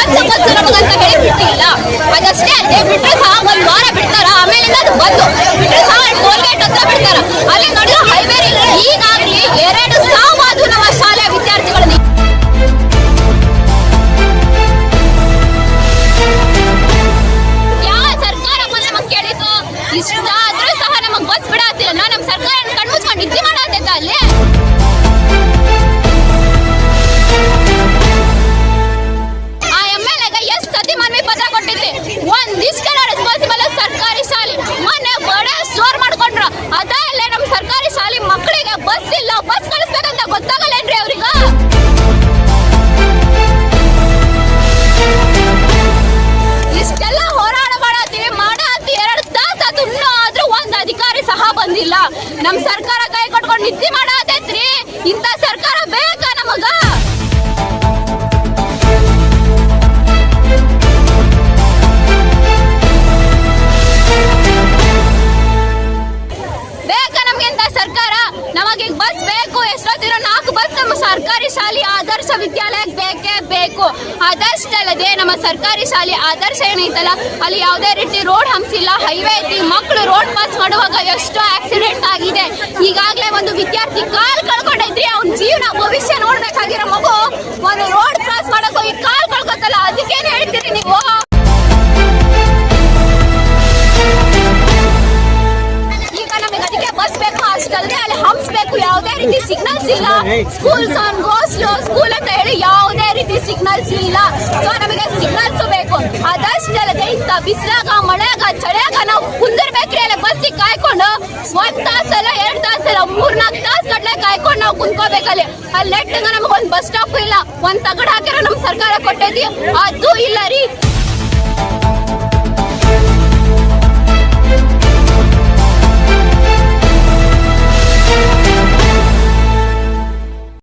ಒಂದು ಬಸ್ ನಮಗಂತ ಹೇಳಿ ಬಿಟ್ಟಿಲ್ಲ. ಅದಷ್ಟೇ ಅಲ್ಲದೆ ಬಿಟ್ಟರೆ ಸಹ ಒಂದು ವಾರ ಬಿಡ್ತಾರ, ಆಮೇಲಿಂದ ಅದು ಬಂದು ಬಿಟ್ಟರೆ ಸಹ ಟೋಲ್ಗೇಟ್ ಹತ್ರ ಬಿಡ್ತಾರ. ಅಲ್ಲಿ ನೋಡಿದ್ರೆ ಹೈವೇ ಈಗಾಗಲೇ 2 ಸಾವಾದು ನಮ್ಮ ಶಾಲೆಯ ವಿದ್ಯಾರ್ಥಿಗಳಿಗೆ. ಯಾವ ಸರ್ಕಾರ ಬಂದು ನಮಗೆ ಕೇಳಿತು? ಇಷ್ಟಾದ್ರೂ ಸಹ ನಮಗೆ ಬಸ್ ಬಿಡಾತಿಲ್ಲ. ನಮ್ಮ ಸರ್ಕಾರ ಕಣ್ಮುಚ್ಕೊಂಡು ನಿದ್ದೆ ಮಾಡತ್ತೈತ ಅಲ್ಲಿ. ಒಂದಿಷ್ಟೆಲ್ಲ ರೆಸ್ಪಾನ್ಸಿಬಲ್ ಸರ್ಕಾರಿ ಶಾಲೆ ಮೊನ್ನೆ ಬಡ ಸ್ಟೋರ್ ಮಾಡ್ಕೊಂಡ್ರು. ಅದಲ್ಲ ನಮ್ಮ ಸರ್ಕಾರಿ ಶಾಲೆ ಮಕ್ಕಳಿಗೆ ಬಸ್ ಇಲ್ಲ, ಬಸ್ ಕಳಿಸ್ಬೇಕಂತ ಗೊತ್ತಾಗಲ್ಲೇನ್ರಿ ಅವ್ರಿಗೆ? ಇಷ್ಟೆಲ್ಲ ಹೋರಾಟ ಮಾಡತ್ತೀವಿ 2 ತಾಸು ಇನ್ನೂ ಆದ್ರೂ ಒಂದು ಅಧಿಕಾರಿ ಸಹ ಬಂದಿಲ್ಲ. ನಮ್ಮ ಸರ್ಕಾರ ಕೈ ಕೊಟ್ಕೊಂಡು ನಿದ್ದೆ ಮಾಡತೈತ್ರಿ. ಇಂಥ ಸರ್ಕಾರ ಬೇಕಾ ನಮಗ? ನಮಗೆ ಬಸ್ ಬೇಕು. ಎಷ್ಟೊತ್ತಿರೋ 4 ಬಸ್ ನಮ್ಮ ಸರ್ಕಾರಿ ಶಾಲೆ ಆದರ್ಶ ವಿದ್ಯಾಲಯಕ್ಕೆ ಬೇಕೇ ಬೇಕು. ಅದಷ್ಟಲ್ಲದೆ ನಮ್ಮ ಸರ್ಕಾರಿ ಶಾಲೆ ಆದರ್ಶ ಏನೈತಲ್ಲ, ಅಲ್ಲಿ ಯಾವುದೇ ರೀತಿ ರೋಡ್ ಹಂಸಿಲ್ಲ, ಹೈವೇ ಐತಿ. ಮಕ್ಕಳು ರೋಡ್ ಪಾಸ್ ಮಾಡುವಾಗ ಎಷ್ಟೋ ಆಕ್ಸಿಡೆಂಟ್ ಆಗಿದೆ. ಈಗಾಗಲೇ ಒಂದು ವಿದ್ಯಾರ್ಥಿ ಕಾಲ್ ಕಳ್ಕೊಂಡೈತ್ರಿ. ಅವ್ನ ಜೀವನ ಭವಿಷ್ಯ ನೋಡ್ಬೇಕಾಗಿರೋ ಮಗು ಒಂದು ರೋಡ್ ಕ್ರಾಸ್ ಮಾಡಕ್ ಹೋಗಿ ಕಾಲ್ ಕಳ್ಕೊತಲ್ಲ, ಅದಕ್ಕೇನು ಹೇಳ್ತೀರಿ ನೀವು? ಬಸ್ ಬೇಕು, ಅಷ್ಟಲ್ಲದೆ ಅಲ್ಲಿ ಹಂಪ್ಸ್ ಬೇಕು. ಯಾವುದೇ ರೀತಿ ಸಿಗ್ನಲ್ಸ್ ಇಲ್ಲ. Schools on go slow school ಅಂತ ಹೇಳಿ ಯಾವುದೇ ರೀತಿ ಸಿಗ್ನಲ್ಸ್ ಇಲ್ಲ. ಸೊ ನಮಗೆ ಸಿಗ್ನಲ್ಸ್ ಬೇಕು. ಅದಷ್ಟಲ್ಲದೆ ಇಂಥ ಬಿಸಿಲಾಗ, ಮಳೆಯಾಗ, ಚಳಿಯಾಗ ನಾವು ಕುಂದಿರ್ಬೇಕ್ರಿ ಅಲ್ಲಿ ಬಸ್ಸಿಗೆ ಕಾಯ್ಕೊಂಡು. 1 ತಾಸಲ್ಲ 2 ತಾಸಲ್ಲ 3-4 ತಾಸು ಗಟ್ಟಲೆ ಕಾಯ್ಕೊಂಡು ನಾವು ಕುಂತ್ಕೋಬೇಕಲ್ಲಿ. ಅಲ್ಲಿ ನೆಟ್ಟಂಗ ನಮಗೊಂದು ಬಸ್ ಸ್ಟಾಪ್ ಇಲ್ಲ. ಒಂದು ತಗಡು ಹಾಕಿರೋ ನಮ್ಮ ಸರ್ಕಾರ ಕೊಟ್ಟೈತಿ, ಅದು ಇಲ್ಲ ರೀ.